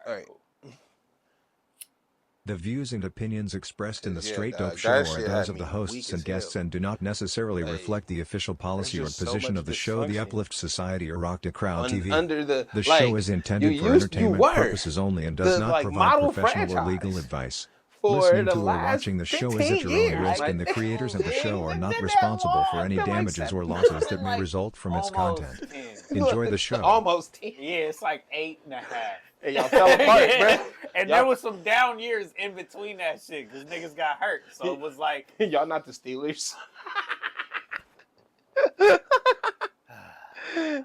All right. The views and opinions expressed in the Yeah, Straight dog, Dope Show that are shit those had of the me hosts weak and as guests hell. and do not necessarily Like, reflect the official policy or just so position much of the show, The dysfunction. Uplift Society, or Rock the Crowd TV. Under the show like, is intended for entertainment purposes only and does the not like provide model professional or legal franchise advice. for Listening the to or last watching the show is 15 at your own years. risk, Like, and the creators of the show are not Been that responsible for long, any been like damages or 7, losses that may like result from its almost content. 10. Enjoy the show. Almost 10. Yeah, it's like 8.5. Hey, y'all fell apart, bro. And there was some down years in between that shit because niggas got hurt. So it was like, Y'all not the Steelers.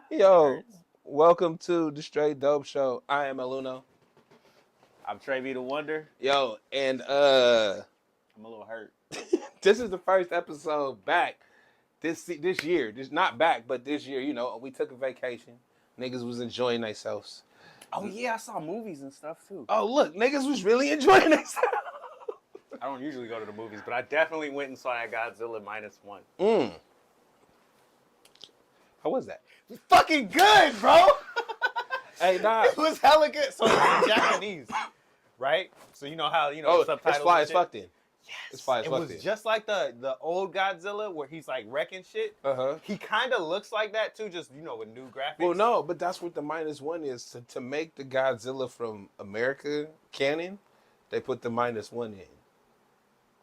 Yo, welcome to the Straight Dope Show. I am Eluno. I'm TraB the Wonder. Yo, and I'm a little hurt. this is the first episode back this year. Just not back, but this year. You know, we took a vacation. Niggas was enjoying themselves. Oh yeah, I saw movies and stuff too. Oh look, niggas was really enjoying themselves. I don't usually go to the movies, but I definitely went and saw that Godzilla -1. How was that? Fucking good, bro. Hey, nah. It was hella good. So it's in Japanese, right? So you know how subtitles. It's fly as and fuck then. Yes. It's fly as it fuck was then. just like the old Godzilla where he's like wrecking shit. Uh-huh. He kind of looks like that too, just with new graphics. Well, no, but that's what the -1 is. To make the Godzilla from America canon, they put the -1 in.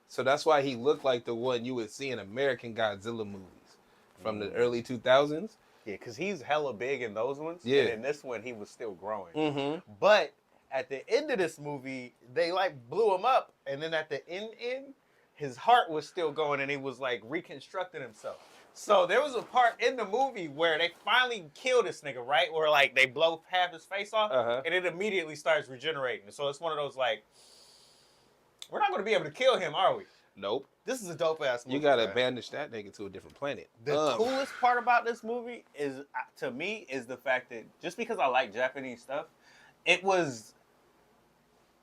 So that's why he looked like the one you would see in American Godzilla movies from the early 2000s. Yeah, because he's hella big in those ones. Yeah. And in this one, he was still growing. Mm-hmm. But at the end of this movie, they like blew him up. And then at the end, his heart was still going and he was like reconstructing himself. So there was a part in the movie where they finally kill this nigga, right? Where like they blow half his face off and it immediately starts regenerating. So it's one of those like, we're not going to be able to kill him, are we? Nope. This is a dope ass movie. You gotta man. banish that nigga to a different planet. The coolest part about this movie is, to me, is the fact that just because I like Japanese stuff, it was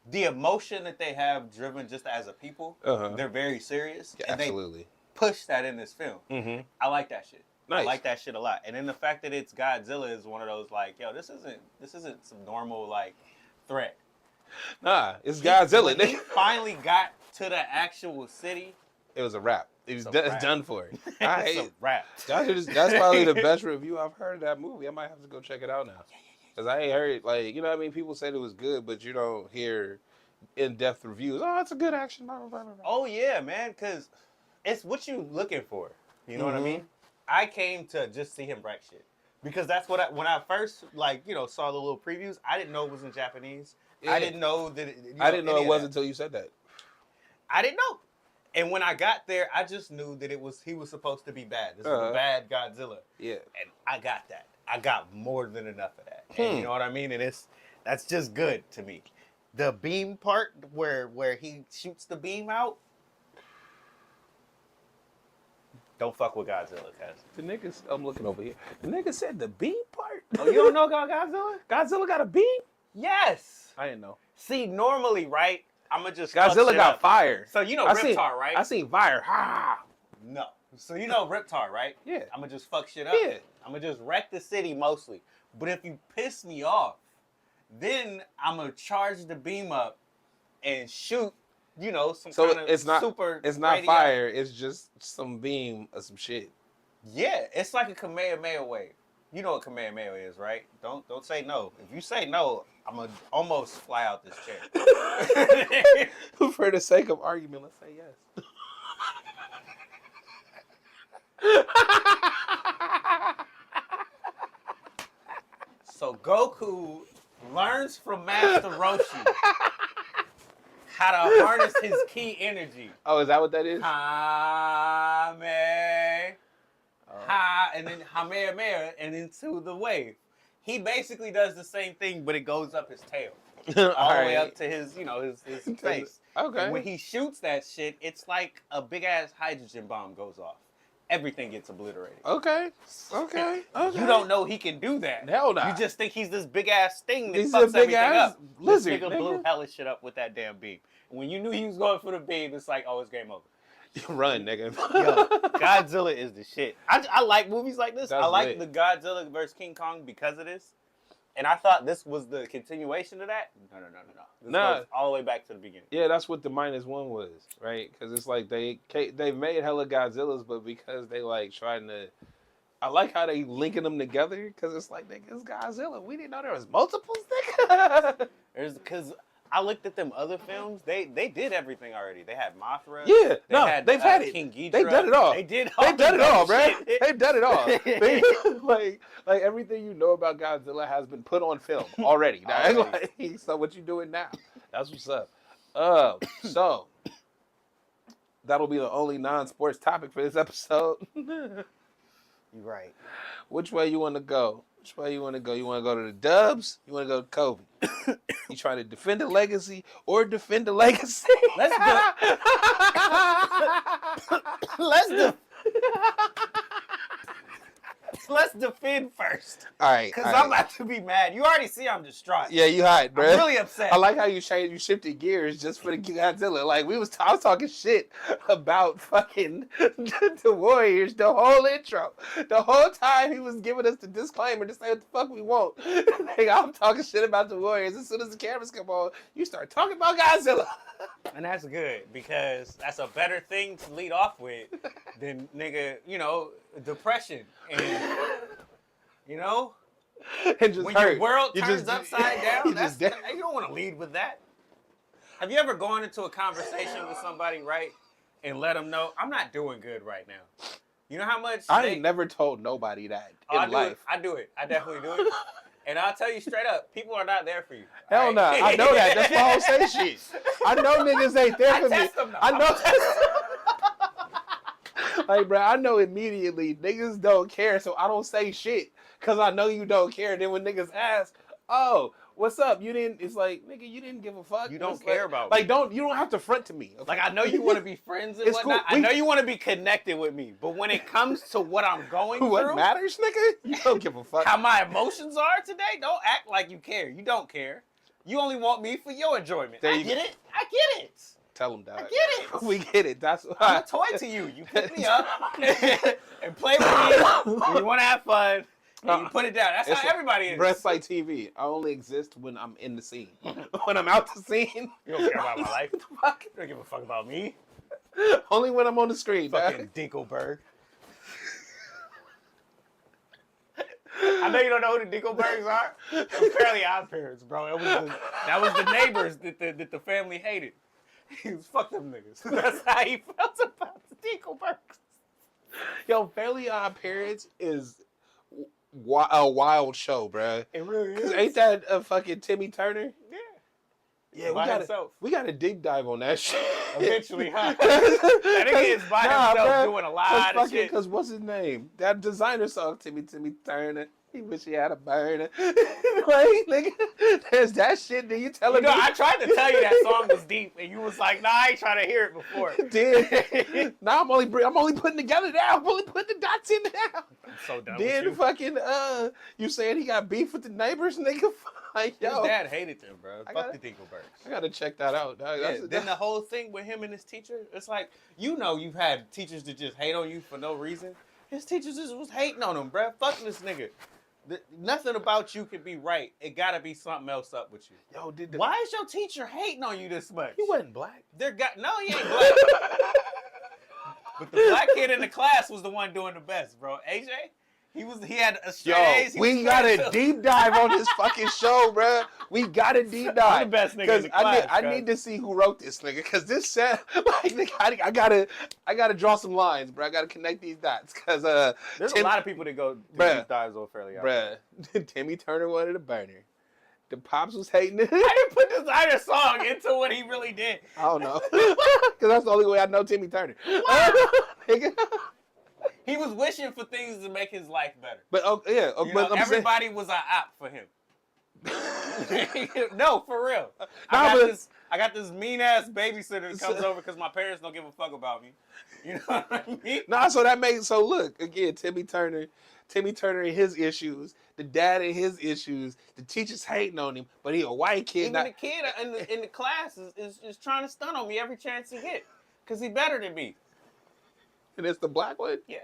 the emotion that they have driven just as a people. They're very serious. Yeah, and absolutely. They push that in this film. Mm-hmm. I like that shit. Nice. I like that shit a lot. And then the fact that it's Godzilla is one of those like, yo, this isn't some normal like threat. Nah, it's Godzilla. When he finally got to the actual city. It was a wrap. It was done for it. It's a wrap. That's probably the best review I've heard of that movie. I might have to go check it out now. Because I ain't heard, like, you know what I mean? People said it was good, but you don't hear in-depth reviews. Oh, it's a good action. Blah, blah, blah, blah. Oh, yeah, man, because it's what you looking for. You know what I mean? I came to just see him wreck shit. Because that's what when I first, like, saw the little previews, I didn't know it was in Japanese. Yeah. I didn't know that I didn't know it was until you said that. I didn't know. And when I got there, I just knew that he was supposed to be bad. This is a bad Godzilla. Yeah. And I got that. I got more than enough of that. And you know what I mean? And that's just good to me. The beam part where he shoots the beam out. Don't fuck with Godzilla, cuz. The niggas, I'm looking over here. The nigga said the beam part? Oh, you don't know about Godzilla? Godzilla got a beam? Yes. I didn't know. See, normally, right? I'ma just Godzilla got fire. So Riptar, right? I seen fire. Ha! No. So Riptar, right? Yeah. I'ma just fuck shit up. Yeah. I'ma just wreck the city mostly. But if you piss me off, then I'ma charge the beam up and shoot, some kind of super. It's not fire. It's just some beam or some shit. Yeah, it's like a Kamehameha wave. You know what Kamehameha is, right? Don't say no. If you say no, I'm gonna almost fly out this chair. For the sake of argument, let's say yes. So Goku learns from Master Roshi how to harness his ki energy. Oh, is that what that is? And then Kamehameha, and into the wave. He basically does the same thing, but it goes up his tail. All the way up to his face. Okay. And when he shoots that shit, it's like a big-ass hydrogen bomb goes off. Everything gets obliterated. Okay. You don't know he can do that. Hell no. You just think he's this big-ass thing that fucks everything up. Lizard, this nigga blew hella shit up with that damn beam. And when you knew he was going for the beam, it's like, oh, it's game over. Run, nigga. Yo, Godzilla is the shit. I like movies like this. That's I like lit. the Godzilla vs. King Kong because of this. And I thought this was the continuation of that. No. This goes all the way back to the beginning. Yeah, that's what the -1 was, right? Because it's like they made hella Godzillas, but because they like trying to. I like how they linking them together because it's like, nigga, it's Godzilla. We didn't know there was multiples, nigga. Because I looked at them other films. They did everything already. They had Mothra. Yeah, they've had it. King Ghidorah. They've done it all. They've done it all, bro. They've done it all. They, like everything you know about Godzilla has been put on film already. Like, so what you doing now? That's what's up. So that'll be the only non-sports topic for this episode. You're right. Which way you want to go? You want to go to the Dubs? You want to go to Kobe? You trying to defend the legacy or defend the legacy? Let's defend first. All right. Because I'm about to be mad. You already see I'm distraught. Yeah, you hot, bro. I'm really upset. I like how you shifted gears just for the Godzilla. Like, I was talking shit about fucking the Warriors the whole intro. The whole time he was giving us the disclaimer to say what the fuck we want. Like, I'm talking shit about the Warriors. As soon as the cameras come on, you start talking about Godzilla. And that's good because that's a better thing to lead off with than, nigga, depression. And, and just when hurt. your world turns upside down, you don't want to lead with that. Have you ever gone into a conversation with somebody, right, and let them know, I'm not doing good right now? You know how much I ain't never told nobody that in life. I do it. I definitely do it. And I'll tell you straight up, people are not there for you. Hell no. I know that. That's why I don't say shit. I know niggas ain't there for me. I know. Like, bro, I know immediately niggas don't care, so I don't say shit. Because I know you don't care. And then when niggas ask, oh, what's up? You didn't, it's like, nigga, you didn't give a fuck. You don't care about me. You don't have to front to me. Okay? Like, I know you want to be friends and whatnot. Cool. I know you want to be connected with me. But when it comes to what I'm going through. What matters, nigga? You don't give a fuck. How my emotions are today? Don't act like you care. You don't care. You only want me for your enjoyment. I get it. Tell them, dog. I get it. We get it. That's why. I'm a toy to you. You pick me up and play with me. You want to have fun. And you put it down. That's how everybody is. Breath like TV. I only exist when I'm in the scene. When I'm out the scene. You don't care about my life. What the fuck? You don't give a fuck about me. Only when I'm on the screen. Fucking Dinkelberg. I know you don't know who the Dinkelbergs are. They're Fairly Odd Parents, bro. That was the neighbors that the family hated. He was fuck them niggas. That's how he felt about the Dinkelbergs. Yo, Fairly Odd Parents is a wild show, bro. It really is. Ain't that a fucking Timmy Turner? Yeah. Yeah, we got to deep dive on that shit. Eventually, huh? That nigga is by himself doing a lot of shit. Because what's his name? That designer song, Timmy Turner. He wish he had a burner. Like, nigga, there's that shit. Then you telling me? I tried to tell you that song was deep, and you was like, "Nah, I ain't trying to hear it before." Then, now I'm only putting together now. I'm only putting the dots in now. I'm so done then with you. Fucking you saying he got beef with the neighbors, nigga? Like, yo, his dad hated them, bro. Fuck the Dinkelbergs. I gotta check that out. Then the whole thing with him and his teacher, it's like, you've had teachers that just hate on you for no reason. His teachers just was hating on him, bro. Fuck this nigga. Nothing about you can be right. It gotta be something else up with you. Yo, why is your teacher hating on you this much? He wasn't black. No, he ain't black. But the black kid in the class was the one doing the best, bro. AJ, he had a straight A's. We got a deep dive on this fucking show, bro. We got a deep dive. I'm the best nigga in the class. I need to see who wrote this, nigga, because this said, like, nigga, I gotta draw some lines, bro. I gotta connect these dots, because there's a lot of people that go do deep dives on Fairly Odd. Bruh, Timmy Turner wanted a burner. The pops was hating it. I didn't put designer song into what he really did. I don't know, because that's the only way I know Timmy Turner. Nigga. He was wishing for things to make his life better. But everybody was an op for him. No, for real. I got this mean ass babysitter that comes over because my parents don't give a fuck about me. You know what I mean? So look again, Timmy Turner and his issues, the dad and his issues, the teachers hating on him, but he a white kid. Even the kid in the class is trying to stun on me every chance he get because he better than me. And it's the black one? Yeah.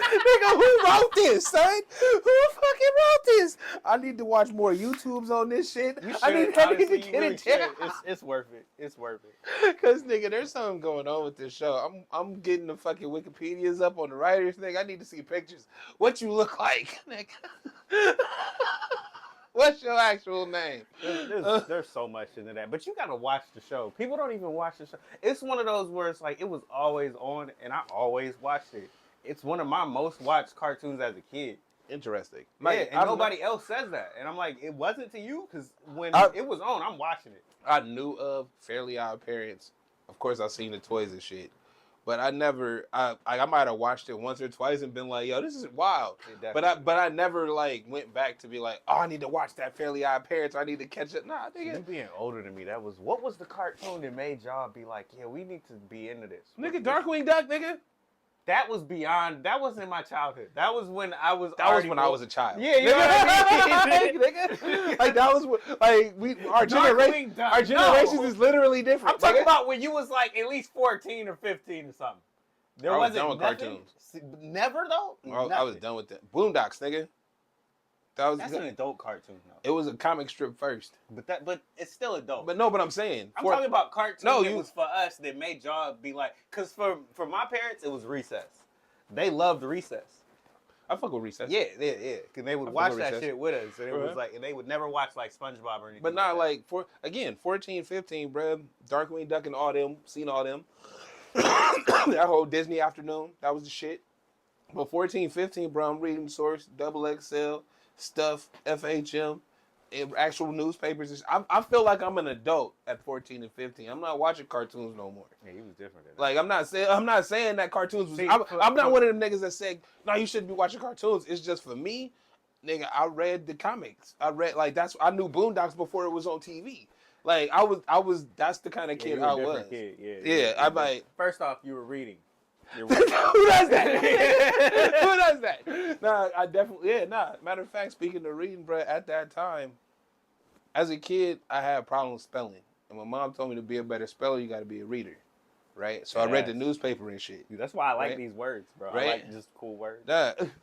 Nigga, who wrote this, son? Who fucking wrote this? I need to watch more YouTubes on this shit. You should. I need Honestly, to you get really it down. should. It's worth it. It's worth it. Cause nigga, there's something going on with this show. I'm getting the fucking Wikipedias up on the writers thing. I need to see pictures. What you look like, nigga? What's your actual name? There's so much into that, but you gotta watch the show. People don't even watch the show. It's one of those where it's like it was always on, and I always watched it. It's one of my most watched cartoons as a kid. Interesting. Like, and nobody else says that, and I'm like, it wasn't to you because when it was on, I'm watching it. I knew of Fairly Odd Parents. Of course, I've seen the toys and shit. But I never, I might have watched it once or twice and been like, yo, this is wild. But I never like went back to be like, oh, I need to watch that Fairly Odd Parents. I need to catch it. Nah, nigga. You being older than me, what was the cartoon that made y'all be like, yeah, we need to be into this? Nigga, Darkwing Duck, nigga. That was beyond. That wasn't in my childhood. That was when I was. That was when I was a child. Yeah, you know what I mean, nigga. Like that was like our generations is literally different. I'm talking about when you was like at least 14 or 15 or something. There I was wasn't done with nothing. cartoons. Never though. I was done with that. Boondocks, nigga. That's an adult cartoon though. It was a comic strip first. But it's still adult. But no, but I'm saying I'm talking about cartoons that you was for us that made y'all be like, cause for my parents it was Recess. They loved Recess. I fuck with Recess. Yeah. Cause they would watch that shit with us, and it was like, and they would never watch like SpongeBob or anything. But not like 14, 15, bruh. Darkwing Duck and all them, seen all them. That whole Disney afternoon, that was the shit. But 14, 15, bro, I'm reading Source, Double XL, Stuff, FHM, actual newspapers. I feel like I'm an adult at 14 and 15. I'm not watching cartoons no more. Yeah, he was different. Like I'm not saying that cartoons was. I'm not one of them niggas that said no, you shouldn't be watching cartoons. It's just for me, nigga. I read the comics. I knew Boondocks before it was on TV. Like I was. That's the kind of kid I was. Kid. Yeah. I'm like. First off, you were reading. Who does that? Who does that? Nah, I definitely. Yeah, nah. Matter of fact, speaking of reading, bro, at that time, as a kid, I had problems spelling, and my mom told me to be a better speller, you got to be a reader, right? So I read the newspaper and shit. Dude, that's why I like these words, bro. Right? I like just cool words.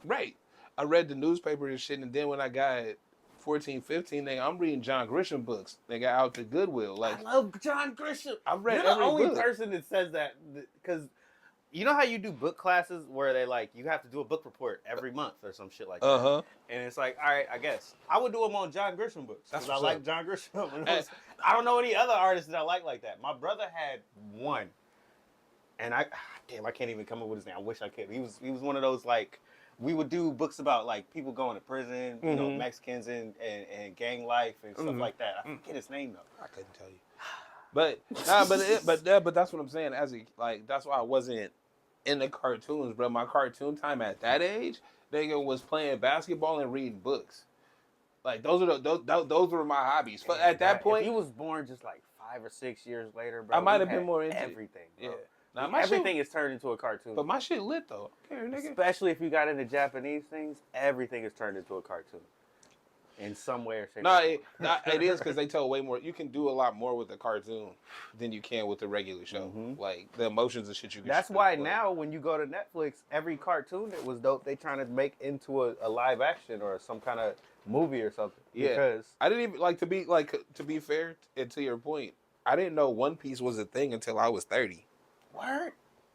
Right. I read the newspaper and shit, and then when I got 14, 15, nigga, I'm reading John Grisham books. They got out to Goodwill. Like I love John Grisham. I've read You're every the only book. person that says that, because you know how you do book classes where they like you have to do a book report every month or some shit like that. And it's like, all right, I guess I would do them on John Grisham books because I like John Grisham. I don't know any other artists that I like that. My brother had one, and I can't even come up with his name. I wish I could. He was one of those like. We would do books about like people going to prison, you know, Mexicans and gang life and stuff like that. I forget his name though. I couldn't tell you. But that's what I'm saying. That's why I wasn't in the cartoons, bro. My cartoon time at that age, nigga, was playing basketball and reading books. Like those were my hobbies. But at that point, if he was born just like 5 or 6 years later, bro, I might have been more into everything. Bro. Yeah. Now, everything is turned into a cartoon. But my shit lit though. Okay, nigga. Especially if you got into Japanese things, everything is turned into a cartoon. In some way or shape. It is because they tell way more. You can do a lot more with a cartoon than you can with a regular show. Like the emotions and shit you can. That's why now when you go to Netflix, every cartoon that was dope, they trying to make into a live action or some kind of movie or something. Yeah. Because I didn't even to be fair and to your point, I didn't know One Piece was a thing until I was 30. Word.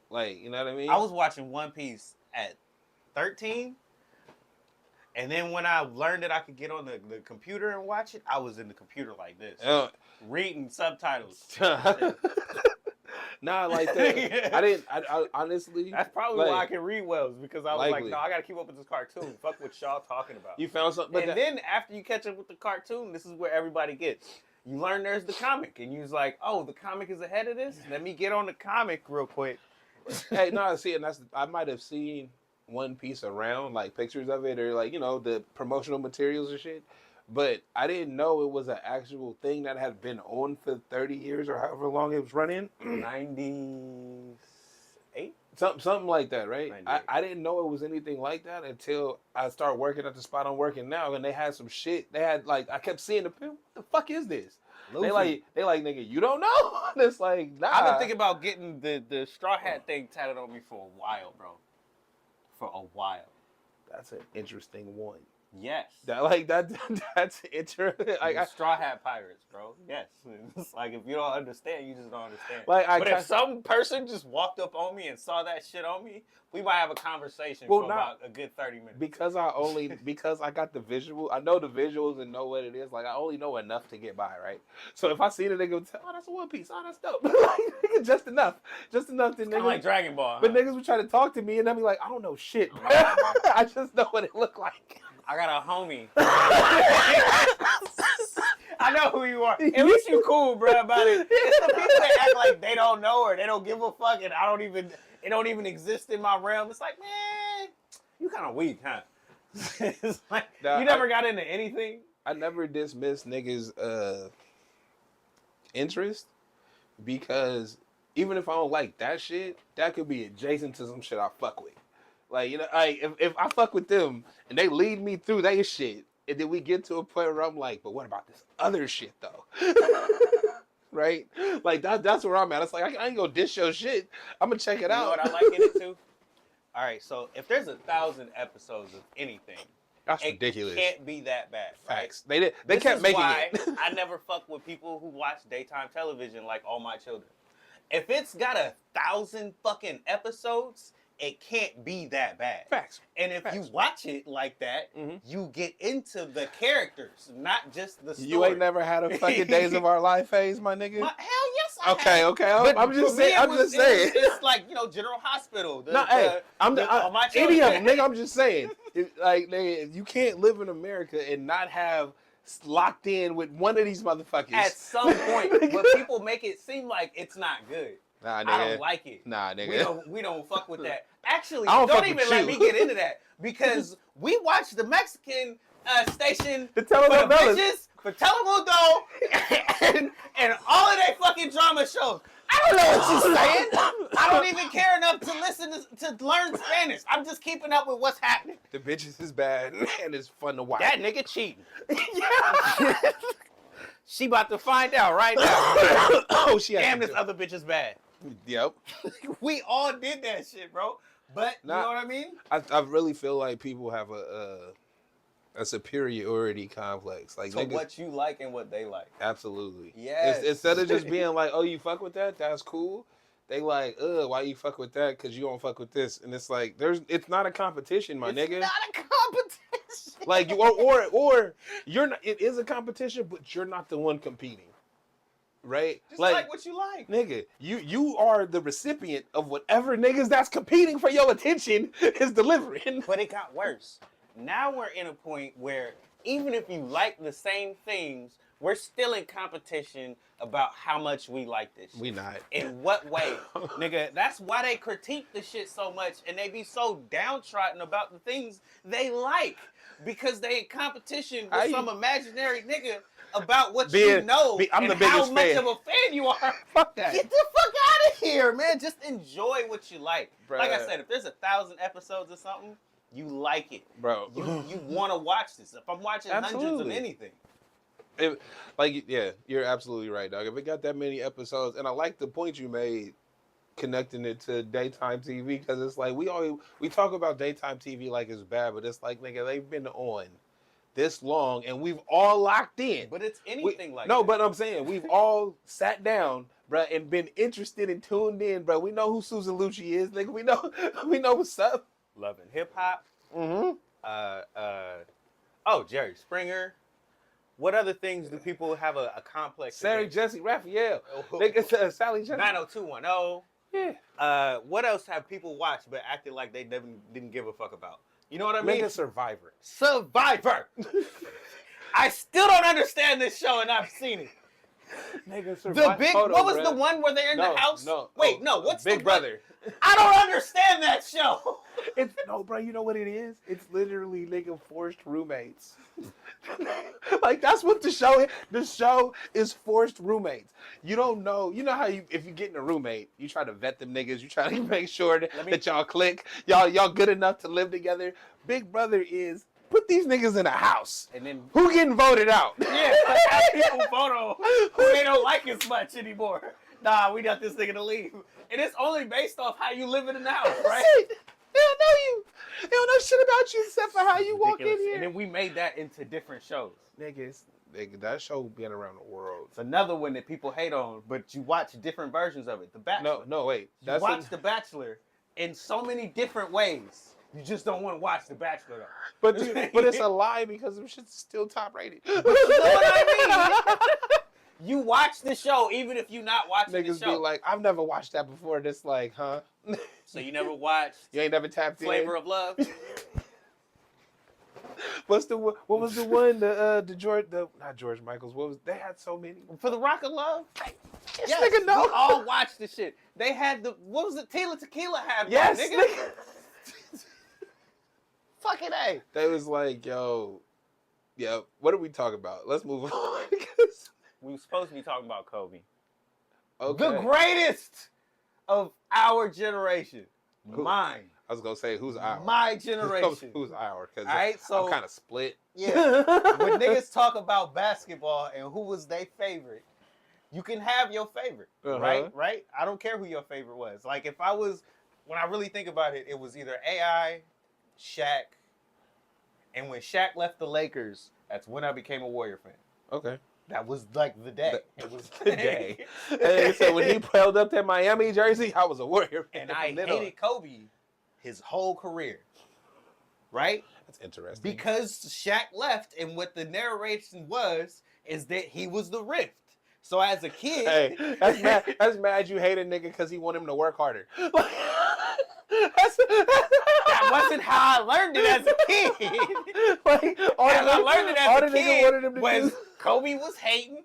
Like, you know what I mean? I was watching One Piece at 13. And then when I learned that I could get on the computer and watch it, I was in the computer like this. Reading subtitles. Nah, like that. I honestly. That's probably why I can read well, is because I was like, no, I got to keep up with this cartoon. Fuck what y'all talking about. You found something. And then after you catch up with the cartoon, this is where everybody gets. You learn there's the comic, and you're like, oh, the comic is ahead of this? Let me get on the comic real quick. Hey, no, see, and I might have seen One Piece around, like pictures of it or like, you know, the promotional materials and shit. But I didn't know it was an actual thing that had been on for 30 years or however long it was running. 98? Something like that, right? I didn't know it was anything like that until I started working at the spot I'm working now, and they had some shit. They had like I kept seeing the film. What the fuck is this? Luffy. They like nigga, you don't know? And it's like, nah. I've been thinking about getting the straw hat thing tatted on me for a while, bro. for a while. That's an interesting one. Yes. That's interesting. Straw Hat Pirates, bro. Yes. It's like, if you don't understand, you just don't understand. Like, but if some person just walked up on me and saw that shit on me, we might have a conversation for about a good 30 minutes. Because I got the visual, I know the visuals and know what it is. Like, I only know enough to get by, right? So if I see the nigga, oh, that's a One Piece. Oh, that's dope. Like, just enough to niggas. Like Dragon Ball. But niggas would try to talk to me and I'd be like, I don't know shit. I just know what it looked like. I got a homie. I know who you are. At least you cool, bro, about it. It's the people that act like they don't know or they don't give a fuck and it don't even exist in my realm. It's like, man, you kind of weak, huh? It's like, you never got into anything? I never dismissed niggas' interest because even if I don't like that shit, that could be adjacent to some shit I fuck with. Like, you know, if I fuck with them and they lead me through their shit, and then we get to a point where I'm like, but what about this other shit though? Right? Like that's where I'm at. It's like I ain't gonna dish your shit. I'm gonna check it out. You know what I like in it too? All right, so if there's 1,000 episodes of anything, that's ridiculous. It can't be that bad. Facts. Right? They kept making it. I never fuck with people who watch daytime television like All My Children. If it's got 1,000 fucking episodes, it can't be that bad. Facts. And if you watch it like that, you get into the characters, not just the story. You ain't never had a fucking Days of Our Life phase, my nigga? Hell yes, I have. Okay. I'm just saying. It's like, General Hospital. Any of them, nigga. I'm just saying. Nigga, you can't live in America and not have locked in with one of these motherfuckers. At some point, but people make it seem like it's not good. Nah, nigga. I don't like it. Nah, nigga. We don't fuck with that. Actually, don't even let me get into that because we watch the Mexican station for Telemundo and all of their fucking drama shows. I don't know what you're saying. I don't even care enough to listen to learn Spanish. I'm just keeping up with what's happening. The bitches is bad and it's fun to watch. That nigga cheating. She about to find out right now. Oh, she damn, this other bitch is bad. Yep. We all did that shit, bro. But you know what I mean? I really feel like people have a superiority complex. Like so what you like and what they like. Absolutely. Yes. Instead of just being like, oh, you fuck with that? That's cool. They like, why you fuck with that? Because you don't fuck with this. And it's like, it's not a competition, my nigga. It's not a competition. Like, or you're not, it is a competition, but you're not the one competing. Right? Just like what you like. Nigga, you are the recipient of whatever niggas that's competing for your attention is delivering. But it got worse. Now we're in a point where even if you like the same things, we're still in competition about how much we like this shit. We not. In what way? Nigga, that's why they critique the shit so much and they be so downtrodden about the things they like. Because they in competition with some imaginary nigga about what you know I'm and the biggest how much fan. of a fan you are. Fuck that. Get the fuck out of here, man. Just enjoy what you like. Bruh. Like I said, if there's 1,000 episodes or something, you like it. Bro. You want to watch this. If I'm watching hundreds of anything. You're absolutely right, dog. If it got that many episodes, and I like the point you made connecting it to daytime TV, because it's like we talk about daytime TV like it's bad, but it's like, nigga, they've been on this long and we've all locked in. But it's anything like no, that. but I'm saying we've all sat down, bro, and been interested and tuned in, bro. We know who Susan Lucci is, nigga. We know what's up. Loving hip hop. Mm-hmm. Jerry Springer. What other things do people have a complex? Sarah Jesse Raphael. Nigga, Sally Jesse. 90210. Yeah. What else have people watched but acted like they didn't give a fuck about? You know what I mean? Nigga, Survivor. Survivor. I still don't understand this show and I've seen it. Nigga, Survivor. What was the one where they're in the house? Wait, what's Big Brother? I don't understand that show. Bro, you know what it is? It's literally, nigga, forced roommates. Like, that's what the show is. The show is forced roommates. You don't know. You know how if you get in a roommate, you try to vet them niggas. You try to make sure that y'all click. Y'all good enough to live together. Big Brother is put these niggas in a house. And then who getting voted out? Yeah, have people vote on who they don't like as much anymore. Nah, we got this nigga to leave. And it's only based off how you living in the house, right? They don't know you. They don't know shit about you except for how you walk in Ridiculous. here. And then we made that into different shows. Nigga, that show been around the world. It's another one that people hate on, but you watch different versions of it. The Bachelor. No, wait. You watch The Bachelor in so many different ways. You just don't want to watch The Bachelor though. But it's a lie because them shit's still top rated. But you know what I mean? You watch the show even if you're not watching Niggas the show. be like, I've never watched that before. This like, huh? So you never watched You ain't never tapped Flavor in. of Love? What was the one? Not George Michael's. What was they had so many? For the Rock of Love? Yes, Yes, nigga, no. we all watched the shit. They had what was it? Tila Tequila had one, Yes, nigga. nigga. Fucking A. They was like, yo, yeah. What are we talking about? Let's move on. We were supposed to be talking about Kobe. Okay. The greatest of our generation. Who? Mine. I was gonna say who's ours. My generation. Who's ours? Because Alright, so- I'm kind of split. Yeah. When niggas talk about basketball and who was their favorite, you can have your favorite, right? Right? I don't care who your favorite was. Like if I was, when I really think about it, it was either AI, Shaq, and when Shaq left the Lakers, that's when I became a Warrior fan. Okay. That was like the day. It was the day. And so when he held up that Miami jersey, I was a Warrior fan. And I hated Kobe his whole career. Right? That's interesting. Because Shaq left, and what the narration was is that he was the rift. So as a kid, Hey, that's mad. That's mad. You hate a nigga because he want him to work harder. that wasn't how I learned it as a kid. Like, I learned it as a nigga wanted him kid to was do. Kobe was hating.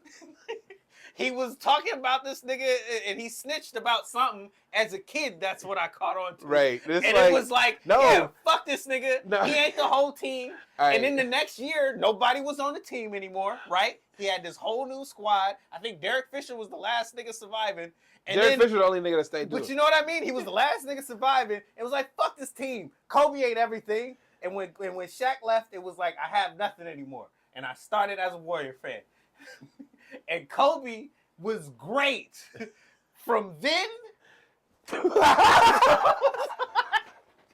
He was talking about this nigga, and he snitched about something. As a kid, that's what I caught on to. Right. And it was like, no. yeah, fuck this nigga. No. He ain't the whole team. All right. And then the next year, nobody was on the team anymore, right? He had this whole new squad. I think Derek Fisher was the last nigga surviving. And Derek Fisher the only nigga that stayed. but you know what I mean? He was the last nigga surviving. It was like, fuck this team. Kobe ain't everything. And when Shaq left, it was like, I have nothing anymore. And I started as a Warrior fan. And Kobe was great. From then,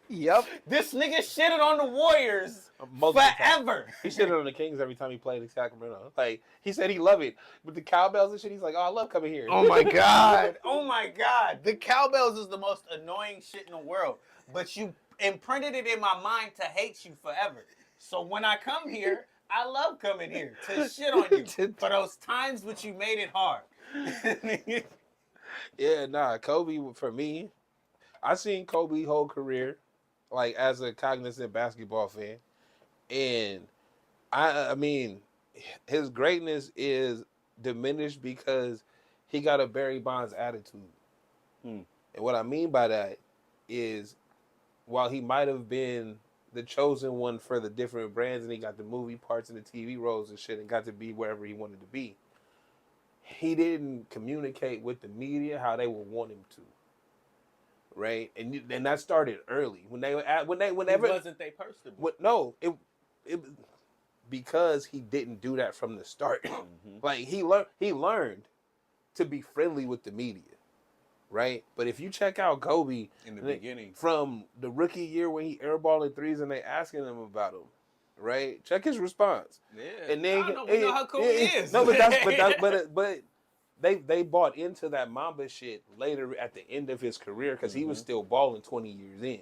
Yep. this nigga shitted on the Warriors Multiple times. forever. He shitted on the Kings every time he played in Sacramento. Like, he said he loved it. With the cowbells and shit, he's like, oh, I love coming here. Oh my God. Oh my God. The cowbells is the most annoying shit in the world. But you imprinted it in my mind to hate you forever. So when I come here, I love coming here to shit on you for those times which you made it hard. Yeah, nah, Kobe, for me, I seen Kobe's whole career, like, as a cognizant basketball fan. And, I mean, his greatness is diminished because he got a Barry Bonds attitude. And what I mean by that is, while he might have been the chosen one for the different brands and he got the movie parts and the TV roles and shit and got to be wherever he wanted to be, he didn't communicate with the media how they would want him to. Right? And that started early. Whenever wasn't they personable? No, it because he didn't do that from the start. Like he learned to be friendly with the media. Right? But if you check out Kobe In the beginning. from the rookie year when he airballing threes and they asking him about him, right? Check his response. Yeah. And then I don't know how Kobe is. No, but they bought into that Mamba shit later at the end of his career because he was still balling 20 years in,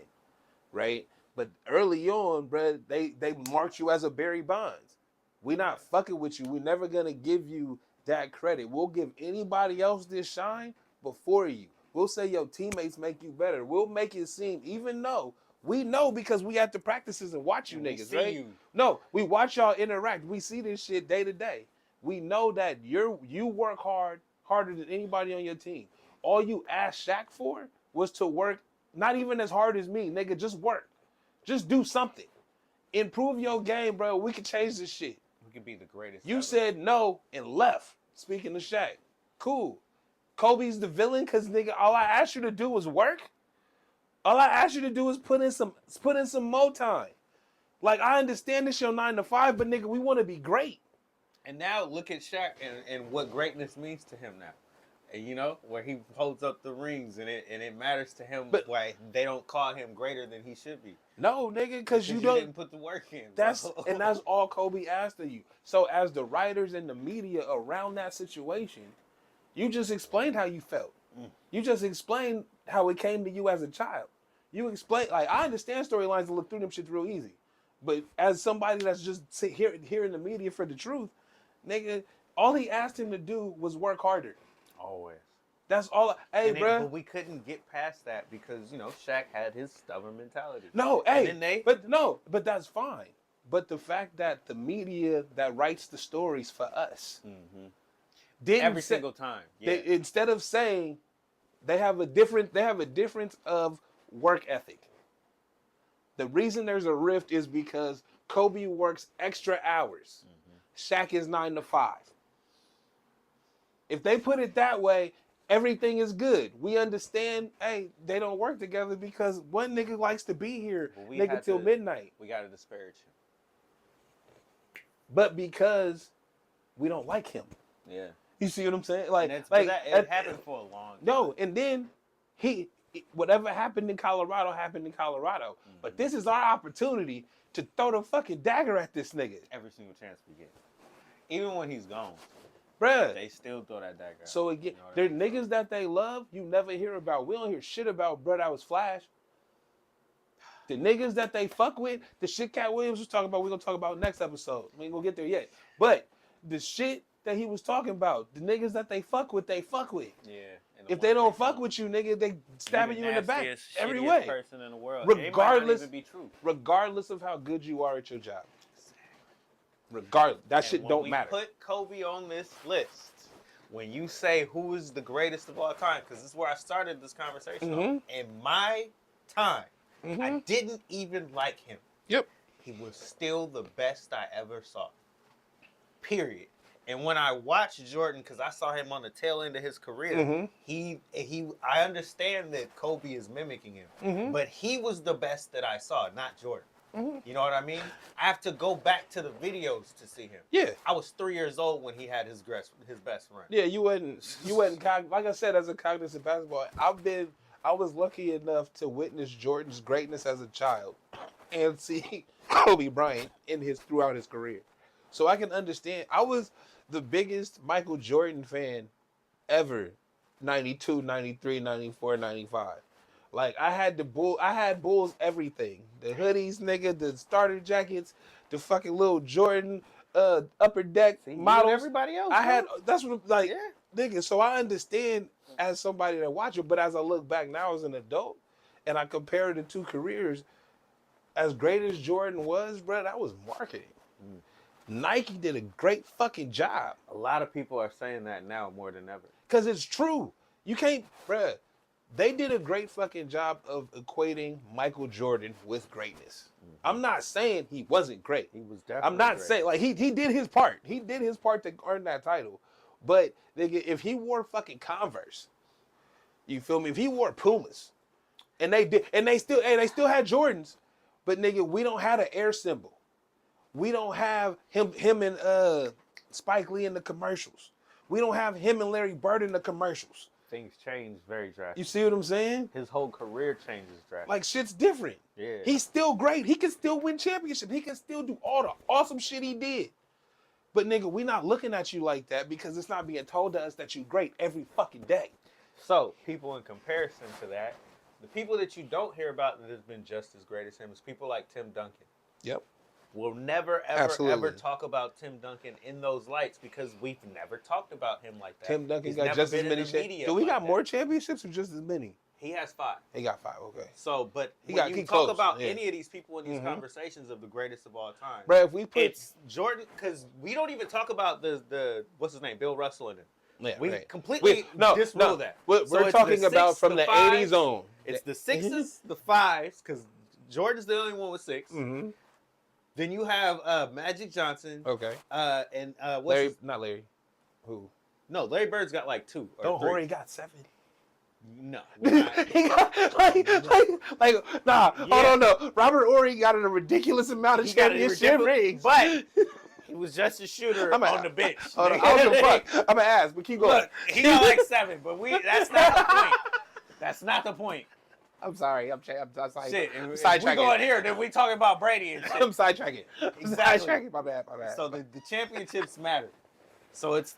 right? But early on, bro, they marked you as a Barry Bonds. We not fucking with you. We're never gonna give you that credit. We'll give anybody else this shine before you. We'll say your teammates make you better. We'll make it seem, even though we know because we at the practices and watch you niggas, right? You. No, we watch y'all interact. We see this shit day to day. We know that you work harder than anybody on your team. All you asked Shaq for was to work, not even as hard as me, nigga. Just work. Just do something. Improve your game, bro. We can change this shit. We could be the greatest. You ever. said no and left. Speaking of Shaq, cool. Kobe's the villain because nigga, all I asked you to do was work. All I asked you to do is put in some more time. Like I understand this your 9 to 5, but nigga, we want to be great. And now look at Shaq and what greatness means to him now. And you know, where he holds up the rings and it matters to him, But why they don't call him greater than he should be. no, nigga, because you didn't put the work in. That's Bro. and that's all Kobe asked of you. So as the writers and the media around that situation, you just explained how you felt. You just explained how it came to you as a child. You explained, like, I understand storylines and look through them shits real easy. But as somebody that's just hearing the media for the truth, nigga, all he asked him to do was work harder. Always. That's all. Hey, bro. But we couldn't get past that because, you know, Shaq had his stubborn mentality. No, hey, but that's fine. But the fact that the media that writes the stories for us didn't every single time, they, instead of saying they have a difference of work ethic. The reason there's a rift is because Kobe works extra hours. Shaq is 9 to 5. If they put it that way, everything is good. We understand, hey, they don't work together because one nigga likes to be here, nigga, till midnight. We got to disparage him. But because we don't like him. Yeah. You see what I'm saying? It happened for a long time. No, and then whatever happened in Colorado happened in Colorado. But this is our opportunity to throw the fucking dagger at this nigga. Every single chance we get. Even when he's gone. Bruh. They still throw that dagger. So again, they're niggas that they love, you never hear about. We don't hear shit about, bro, that was Flash. The niggas that they fuck with, the shit Cat Williams was talking about, we're gonna talk about next episode. We ain't gonna get there yet. But the shit that he was talking about, the niggas that they fuck with, they fuck with. Yeah. If they don't fuck with you, nigga, they stabbing you in the back every way. Person in the world. Regardless, it might not even be true. Regardless of how good you are at your job. Regardless, that shit don't matter. Put Kobe on this list. When you say who is the greatest of all time, because this is where I started this conversation. In my time, I didn't even like him. Yep. He was still the best I ever saw. Period. And when I watched Jordan, because I saw him on the tail end of his career, I understand that Kobe is mimicking him, but he was the best that I saw, not Jordan. You know what I mean? I have to go back to the videos to see him. Yeah. I was 3 years old when he had his best run. Yeah, you wasn't like I said, as a cognizant basketball, I was lucky enough to witness Jordan's greatness as a child and see Kobe Bryant throughout his career. So I can understand. I was the biggest Michael Jordan fan ever. 92, 93, 94, 95. Like I had Bulls everything. The hoodies, nigga, the starter jackets, the fucking little Jordan upper deck models. Everybody else. That's what nigga. So I understand as somebody that watch it, but as I look back now as an adult and I compare the two careers, as great as Jordan was, bro, that was marketing. Nike did a great fucking job. A lot of people are saying that now more than ever. Because it's true. You can't, bruh. They did a great fucking job of equating Michael Jordan with greatness. I'm not saying he wasn't great. He was definitely I'm not great. saying, like, he did his part. He did his part to earn that title. But, nigga, if he wore fucking Converse, you feel me? If he wore Pumas, and they still had Jordans, but, nigga, we don't have an air symbol. We don't have him and Spike Lee in the commercials. We don't have him and Larry Bird in the commercials. Things change very drastically. You see what I'm saying? His whole career changes drastically. Like, shit's different. Yeah. He's still great. He can still win championships. He can still do all the awesome shit he did. But, nigga, we not looking at you like that because it's not being told to us that you great every fucking day. So, people in comparison to that, the people that you don't hear about that has been just as great as him is people like Tim Duncan. Yep. We'll never, ever talk about Tim Duncan in those lights because we've never talked about him like that. Tim Duncan got just as many championships. Do we got more championships or just as many? He has 5. He got 5, okay. So, but when you talk about any of these people in these conversations of the greatest of all time, bro, if we put it's Jordan, because we don't even talk about the what's his name, Bill Russell in it. Yeah, we right. completely disrule that. We're talking about from the 80s on. It's the 6s, the 5s, because Jordan's the only one with 6. Then you have Magic Johnson. Okay. And what's Larry? Not Larry. Who? No, Larry Bird's got like 2 or 3. Don't worry, he got 7. No. He got nah. Yeah. Hold on, no. Robert Ory got a ridiculous amount of championship rings, but He was just a shooter I'm on the bench. Hold on. I don't give a fuck. I'm gonna ask, but keep going. Look, he got like 7, but that's not the point. That's not the point. I'm sorry. I'm sorry. Shit, I'm if sidetracking. we going here, then we talking about Brady and shit. I'm sidetracking. Exactly. Sidetracking. My bad. So the championships matter. So it's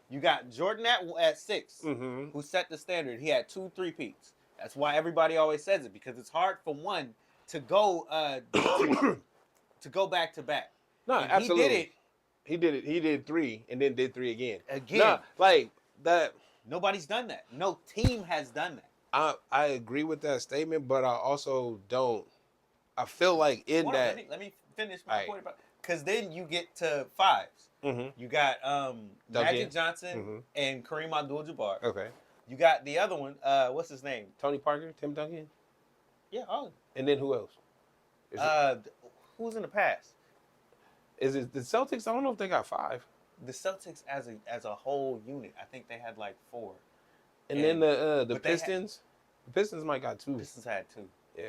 you got Jordan at 6, who set the standard. He had 2 3-peats. That's why everybody always says it, because it's hard for one to go to go back to back. No, and absolutely. He did it. He did 3 and then did 3 again. No, like that. Nobody's done that. No team has done that. I agree with that statement, but I also don't. I feel like let me finish my point about, because then you get to 5s. You got Magic Johnson and Kareem Abdul-Jabbar. Okay. You got the other one. What's his name? Tony Parker, Tim Duncan. Yeah. And then who else? Who's in the past? Is it the Celtics? I don't know if they got 5. The Celtics as a whole unit, I think they had like 4. And then the Pistons. The Pistons might got 2. Pistons had 2. Yeah.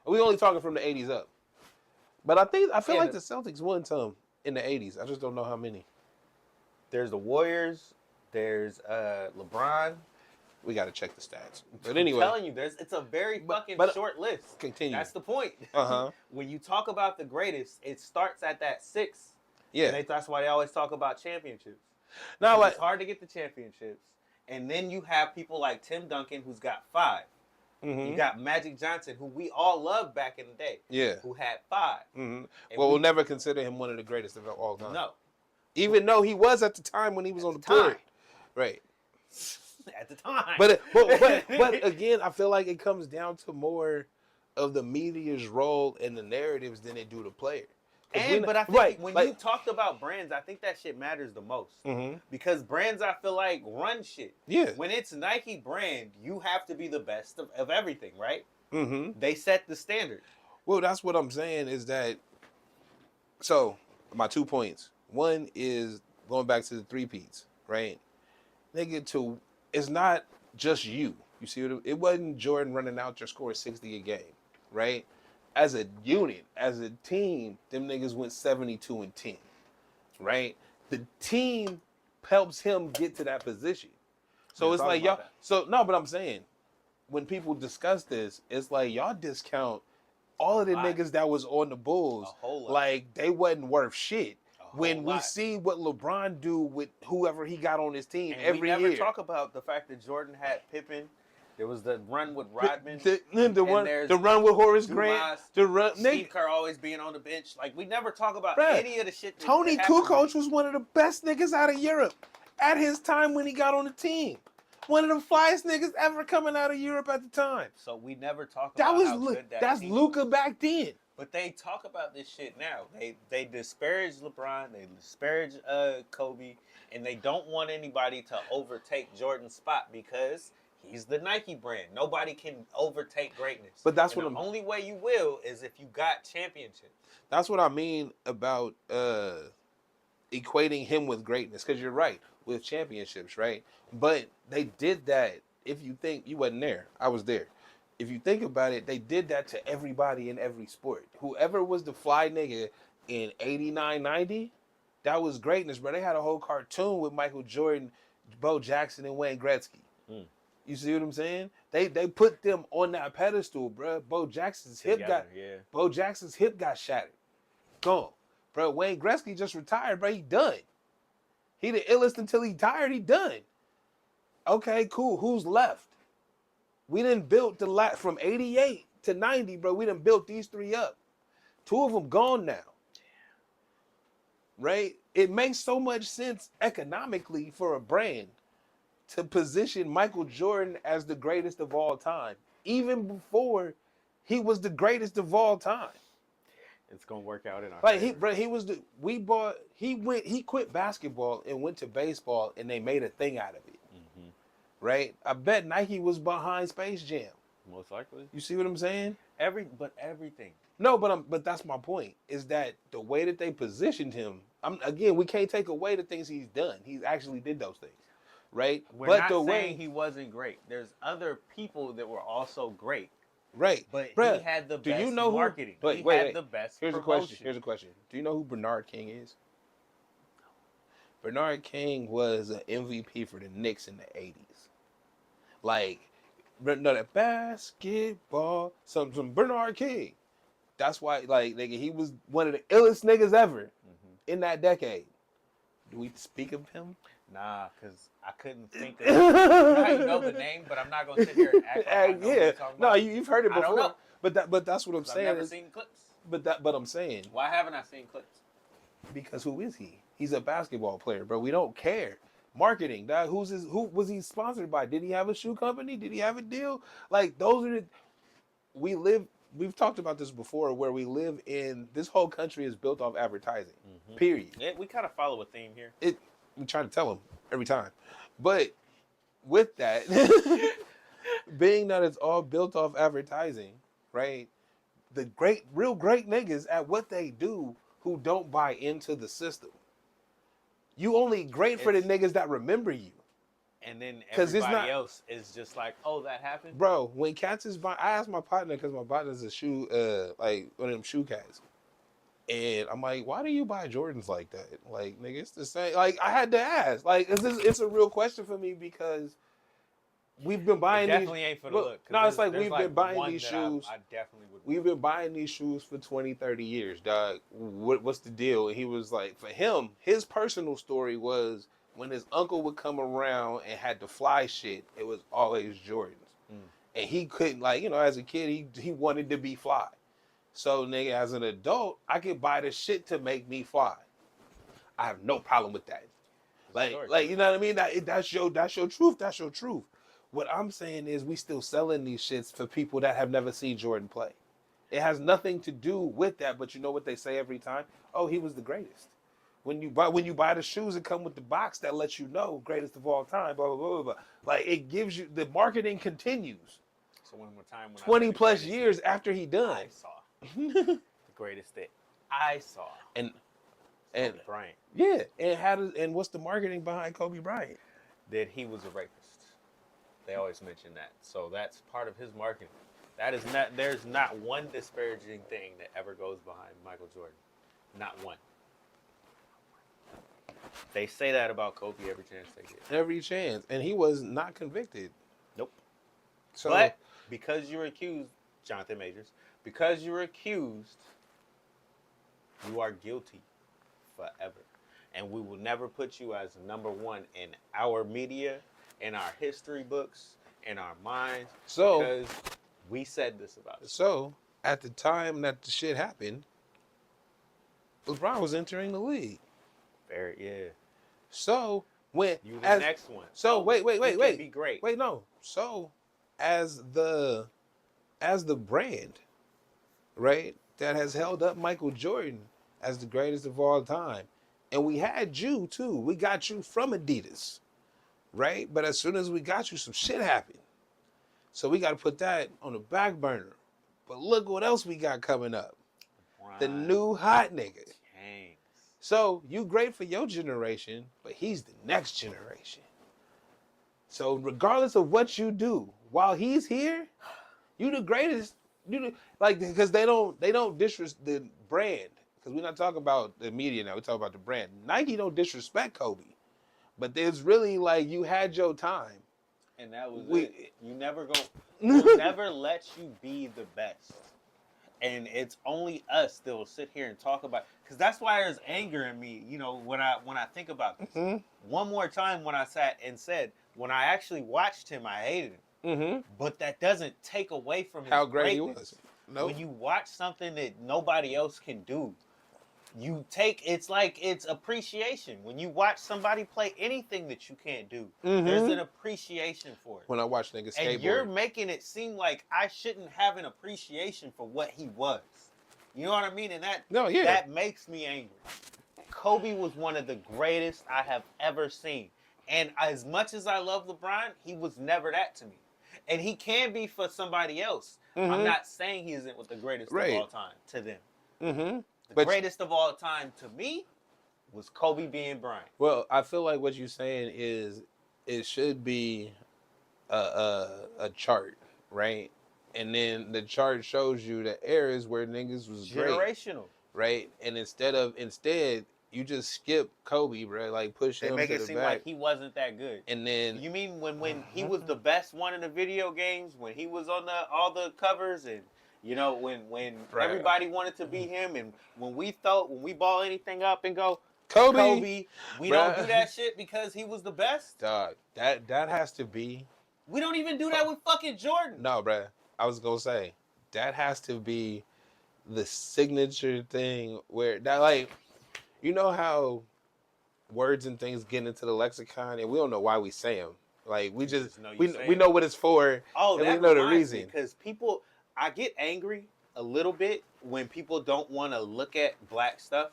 We only talking from the 80s up. But I feel like the Celtics won some in the 80s. I just don't know how many. There's the Warriors. There's LeBron. We got to check the stats. But anyway, I'm telling you, it's a very fucking short list. Continue. That's the point. When you talk about the greatest, it starts at that 6. Yeah. And that's why they always talk about championships. Now, like, it's hard to get the championships. And then you have people like Tim Duncan, who's got 5. You got Magic Johnson, who we all loved back in the day. Yeah. Who had 5. Well, we'll never consider him one of the greatest of all time. No. Even though he was at the time when he was on the board. Right. At the time. But again, I feel like it comes down to more of the media's role and the narratives than it do the player. But I think when you talked about brands, I think that shit matters the most. Because brands, I feel like, run shit. Yeah. When it's Nike brand, you have to be the best of everything, right? They set the standard. Well, that's what I'm saying is that, so my 2 points. One is going back to the 3-peats, right? Nigga, it's not just you. You see what it wasn't Jordan running out there scoring 60 a game, right? As a unit, as a team, them niggas went 72-10, right? The team helps him get to that position. So it's like y'all. So no, but I'm saying, when people discuss this, it's like y'all discount all of the niggas that was on the Bulls, like they wasn't worth shit. When we see what LeBron do with whoever he got on his team and every year. We never talk about the fact that Jordan had Pippen. There was the run with Rodman. The run with Horace Grant. Steve Kerr always being on the bench. Like, we never talk about any of the shit. Tony Kukoc was one of the best niggas out of Europe at his time when he got on the team. One of the flyest niggas ever coming out of Europe at the time. So we never talk about how good that's Luka back then. But they talk about this shit now. They disparage LeBron, they disparage Kobe, and they don't want anybody to overtake Jordan's spot because he's the Nike brand. Nobody can overtake greatness. But that's the only way you will is if you got championships. That's what I mean about equating him with greatness. Because you're right, with championships, right? But they did that. If you think you wasn't there, I was there. If you think about it, they did that to everybody in every sport. Whoever was the fly nigga in 89, 90, that was greatness, bro. They had a whole cartoon with Michael Jordan, Bo Jackson, and Wayne Gretzky. You see what I'm saying? They put them on that pedestal, bro. Bo Jackson's hip got shattered. Gone. Bro, Wayne Gretzky just retired, bro. He done. He the illest until he tired, he done. Okay, cool. Who's left? We done built from 88 to 90, bro. We done built these 3 up. 2 of them gone now. Right? It makes so much sense economically for a brand to position Michael Jordan as the greatest of all time, even before he was the greatest of all time. It's gonna work out in our favor. He quit basketball and went to baseball, and they made a thing out of it. Right? I bet Nike was behind Space Jam. Most likely. You see what I'm saying? Everything. No, but that's my point. Is that the way that they positioned him? Again, we can't take away the things he's done. He actually did those things, right? We're not saying he wasn't great. There's other people that were also great. Right. But Bruh, he had the do best you know marketing. who? He had the best Here's promotion. Here's a question. Do you know who Bernard King is? Bernard King was an MVP for the Knicks in the 80s. Like, no, that basketball, some Bernard King. That's why, like, nigga, he was one of the illest niggas ever in that decade. Do we speak of him? Nah, because I couldn't think of it. You know how you know the name, but I'm not going to sit here and act like I know what you're talking about? No, you've heard it before. I don't know. But that's what I'm saying. I've never seen clips. But I'm saying. Why haven't I seen clips? Because who is he? He's a basketball player, bro. We don't care. Marketing, dog. Who was he sponsored by? Did he have a shoe company? Did he have a deal? Like, those are the we've talked about this before, where we live in this whole country is built off advertising. Period. Yeah, we kind of follow a theme here. We try to tell them every time. But with that, being that it's all built off advertising, right? The real great niggas at what they do who don't buy into the system. You only great for the niggas that remember you. And then everybody else is just like, oh, that happened? Bro, when cats is buying, I asked my partner, because my partner's a shoe, like one of them shoe cats. And I'm like, why do you buy Jordans like that? Like, nigga, it's the same. Like, I had to ask. Like, it's a real question for me, because we've been buying these. Definitely ain't for the look. No, it's like we've been buying these shoes. I definitely would. We've been buying these shoes for 20, 30 years, dog. What's the deal? And he was like, for him, his personal story was when his uncle would come around and had to fly shit, it was always Jordans. And he couldn't, like, you know, as a kid, he wanted to be fly. So, nigga, as an adult, I could buy the shit to make me fly. I have no problem with that. Like, you know what I mean? That's your truth. That's your truth. What I'm saying is we still selling these shits for people that have never seen Jordan play. It has nothing to do with that, but you know what they say every time? Oh, he was the greatest. When you buy the shoes, it come with the box that lets you know greatest of all time, blah, blah, blah, blah, blah. Like, it gives you, the marketing continues. So one more time. 20 plus years after he done. I saw. The greatest that I saw. And Kobe Bryant. Yeah. And what's the marketing behind Kobe Bryant? That he was a rapist. They always mention that. So that's part of his marketing. There's not one disparaging thing that ever goes behind Michael Jordan. Not one. They say that about Kobe every chance they get. Every chance. And he was not convicted. Nope. So, but because you're accused, Jonathan Majors, because you're accused, you are guilty forever. And we will never put you as number one in our media, in our history books, in our minds. So, because we said this about it. So, at the time that the shit happened, LeBron was entering the league. Yeah. So when you the next one. So wait. Be great. Wait, no. So as the brand, right, that has held up Michael Jordan as the greatest of all time, and we had you too. We got you from Adidas, right? But as soon as we got you, some shit happened. So we got to put that on the back burner. But look what else we got coming up. Right. The new hot nigga. Dang. So you great for your generation, but he's the next generation. So regardless of what you do, while he's here, you the greatest. Because they don't disrespect the brand. Because we're not talking about the media now. We're talking about the brand. Nike don't disrespect Kobe, but there's really like you had your time, and that was it. You never we'll never let you be the best. And it's only us that will sit here and talk about, because that's why there's anger in me, you know, when I think about this. Mm-hmm. One more time when I sat and said, when I actually watched him, I hated him. Mm-hmm. But that doesn't take away from his how great greatness. He was. Nope. When you watch something that nobody else can do, it's appreciation. When you watch somebody play anything that you can't do, there's an appreciation for it. When I watch niggas skateboard. And you're making it seem like I shouldn't have an appreciation for what he was. You know what I mean? And that makes me angry. Kobe was one of the greatest I have ever seen. And as much as I love LeBron, he was never that to me. And he can be for somebody else. I'm not saying he isn't with the greatest of all time to them. Mm-hmm. The greatest of all time to me was Kobe being Bryant. Well, I feel like what you're saying is it should be a chart, right? And then the chart shows you the eras where niggas was great, Generational. right? And instead, you just skip Kobe, bro. Like push They him make to it the seem back. like he wasn't that good. And then You mean when he was the best one in the video games, when he was on all the covers, and you know when Right. everybody wanted to be him, and when we ball anything up and go Kobe, we bruh. don't do that shit because he was the best. Dog, that has to be. We don't even do that with fucking Jordan. No, bruh. I was gonna say that has to be the signature thing where that, like, you know how words and things get into the lexicon and we don't know why we say them. Like we just know we know what it's for. Oh, and that we know the reminds me, reason. because people, I get angry a little bit when people don't want to look at black stuff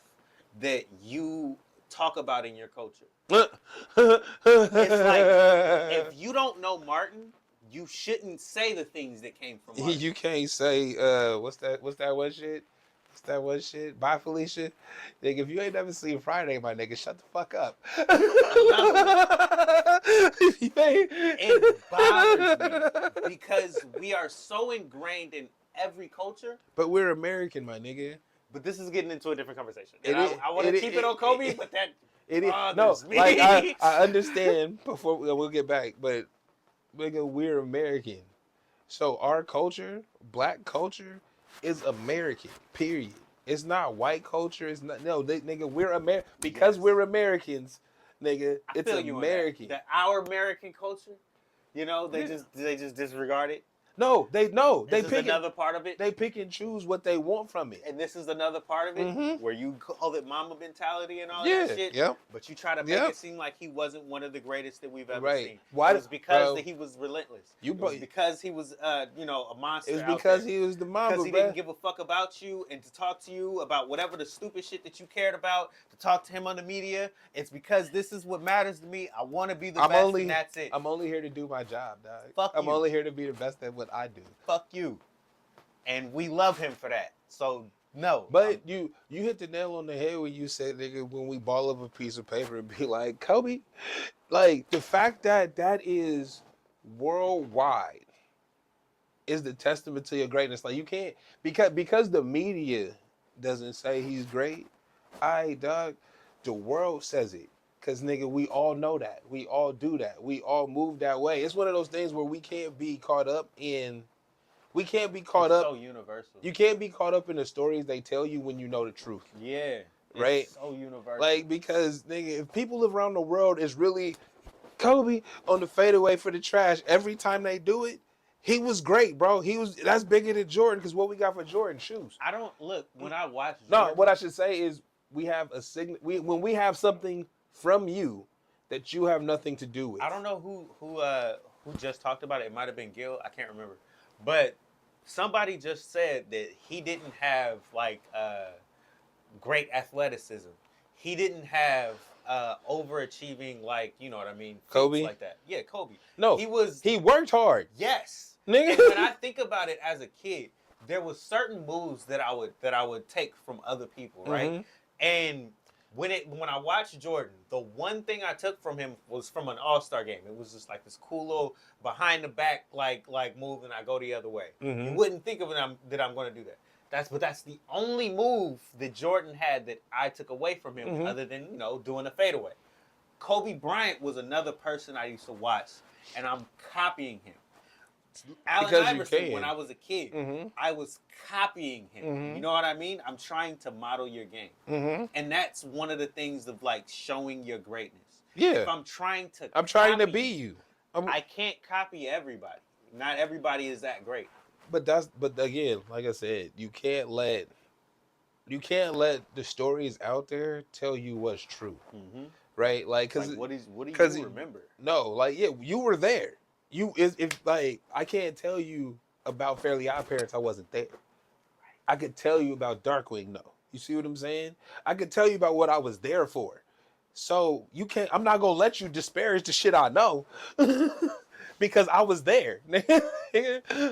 that you talk about in your culture. It's like, if you don't know Martin, you shouldn't say the things that came from Martin. You can't say what's that one shit? What's that one shit? Bye, Felicia. Nigga, if you ain't never seen Friday, my nigga, shut the fuck up. It bothers me because we are so ingrained in every culture. But we're American, my nigga. But this is getting into a different conversation. I want to keep it on Kobe, but that bothers me. Like I understand before we'll get back, but nigga, we're American. So our culture, black culture, is American. Period. It's not white culture. It's not nigga. We're American because we're Americans, nigga. It's American. That our American culture, you know, they just disregard it. No, they pick another part of it. They pick and choose what they want from it. And this is another part of it where you call it mama mentality and all that shit. Yep. But you try to make it seem like he wasn't one of the greatest that we've ever seen. Why? It was because that he was relentless. It was because he was a monster. It was because he was the mama. Because he didn't give a fuck about you and to talk to you about whatever the stupid shit that you cared about, to talk to him on the media. It's because this is what matters to me. I want to be the best, and that's it. I'm only here to do my job, dog. Fuck I'm you. only here to be the best at what I do. Fuck you. And we love him for that. So no. But you hit the nail on the head when you said, nigga, when we ball up a piece of paper and be like, Kobe, like the fact that that is worldwide is the testament to your greatness. Like you can't because the media doesn't say he's great. Dog, the world says it. Cause nigga, we all know that. We all do that. We all move that way. It's one of those things where we can't be caught up in. We can't be caught up. So universal. You can't be caught up in the stories they tell you when you know the truth. Yeah. Right. It's so universal. Like because nigga, if people around the world is really Kobe on the fadeaway for the trash every time they do it, he was great, bro. That's bigger than Jordan because what we got for Jordan shoes. I don't look when I watch. No, what I should say is we have a when we have something from you that you have nothing to do with. I don't know who just talked about it. It might have been Gil. I can't remember. But somebody just said that he didn't have like great athleticism. He didn't have overachieving, like, you know what I mean? Kobe? Like that. Yeah, Kobe. No. He worked hard. Yes. Nigga. And when I think about it as a kid, there was certain moves that I would take from other people, right? Mm-hmm. And when I watched Jordan, the one thing I took from him was from an All-Star game. It was just like this cool little behind the back like move, and I go the other way. Mm-hmm. You wouldn't think of it that I'm going to do that. That's the only move that Jordan had that I took away from him, other than doing a fadeaway. Kobe Bryant was another person I used to watch, and I'm copying him. Allen Iverson, when I was a kid, I was copying him. You know what I mean? I'm trying to model your game. And that's one of the things of like showing your greatness. Yeah. If I'm trying to be you. I can't copy everybody. Not everybody is that great. But again, like I said, you can't let the stories out there tell you what's true. Right? Like, cause what do you remember? No, like, yeah, you were there. If I can't tell you about Fairly Odd Parents, I wasn't there. I could tell you about Darkwing, though. You see what I'm saying? I could tell you about what I was there for. So I'm not gonna let you disparage the shit I know. Because I was there.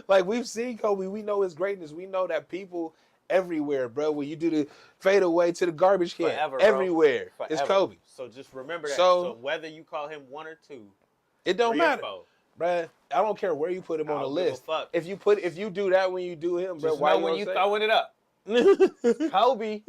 Like, we've seen Kobe, we know his greatness. We know that people everywhere, bro. When you do the fadeaway to the garbage can, everywhere, it's Kobe. So just remember that. So whether you call him one or two, it don't matter. bruh, I don't care where you put him on the list. Fuck. If you do that when you do him, bruh, Just why know when you throwing it up. Kobe.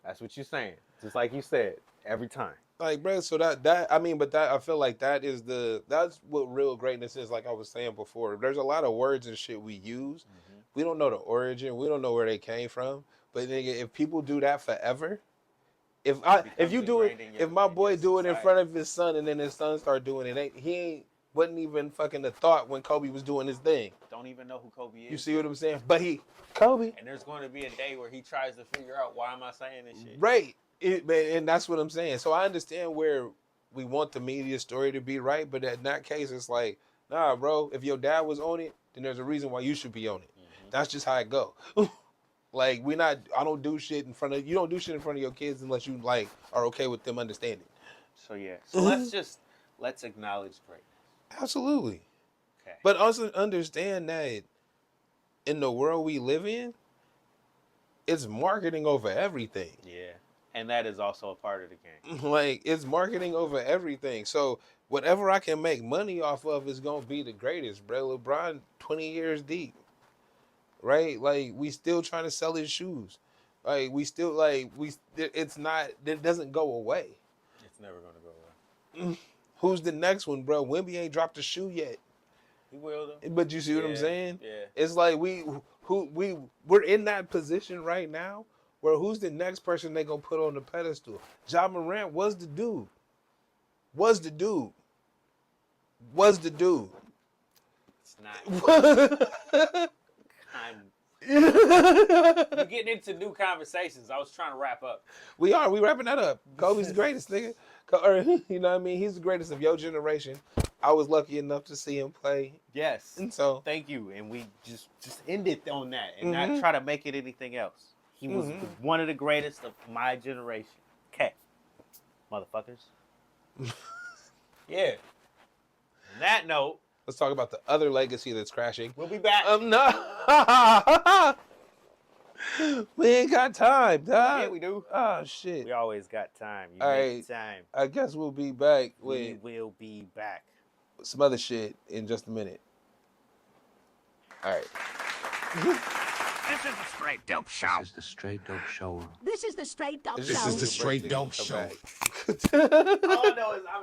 That's what you're saying. Just like you said, every time. Like, bruh, so that I mean, but that I feel like that's what real greatness is. Like I was saying before, there's a lot of words and shit we use. We don't know the origin. We don't know where they came from. But nigga, if people do that forever, if you do it, if my boy do it in front of his son and then his son start doing it, wasn't even fucking a thought when Kobe was doing his thing. Don't even know who Kobe is. You see what I'm saying? But Kobe. And there's going to be a day where he tries to figure out why am I saying this shit. Right. And that's what I'm saying. So I understand where we want the media story to be right, but in that case, it's like, nah, bro, if your dad was on it, then there's a reason why you should be on it. That's just how it go. Like, I don't do shit in front of, you don't do shit in front of your kids unless you, like, are okay with them understanding. So, yeah. So let's acknowledge greatness. Absolutely. Okay. But also understand that in the world we live in, it's marketing over everything. Yeah. And that is also a part of the game. Like, it's marketing over everything. So whatever I can make money off of is going to be the greatest, bro. LeBron, 20 years deep. Right? Like, we still trying to sell his shoes. Like, it doesn't go away. It's never going to go away. Who's the next one, bro? Wemby ain't dropped a shoe yet. He will, though. But you see what I'm saying? Yeah. It's like we're in that position right now where who's the next person they gonna put on the pedestal? Ja Morant was the dude. It's not. You're getting into new conversations. I was trying to wrap up. We wrapping that up. Kobe's the greatest, nigga. You know what I mean? He's the greatest of your generation. I was lucky enough to see him play. Yes. And so thank you. And we just ended on that and not try to make it anything else. He was one of the greatest of my generation. Okay. Motherfuckers. Yeah. On that note, let's talk about the other legacy that's crashing. We'll be back. No. We ain't got time, dog. Yeah, we do. Oh, shit. We always got time. All right. Time. I guess we'll be back We will be back. Some other shit in just a minute. All right. This is the Straight Dope Show. This is the Straight Dope Show. This is the Straight Dope Show. This is the Straight Dope Show. All I know is I'm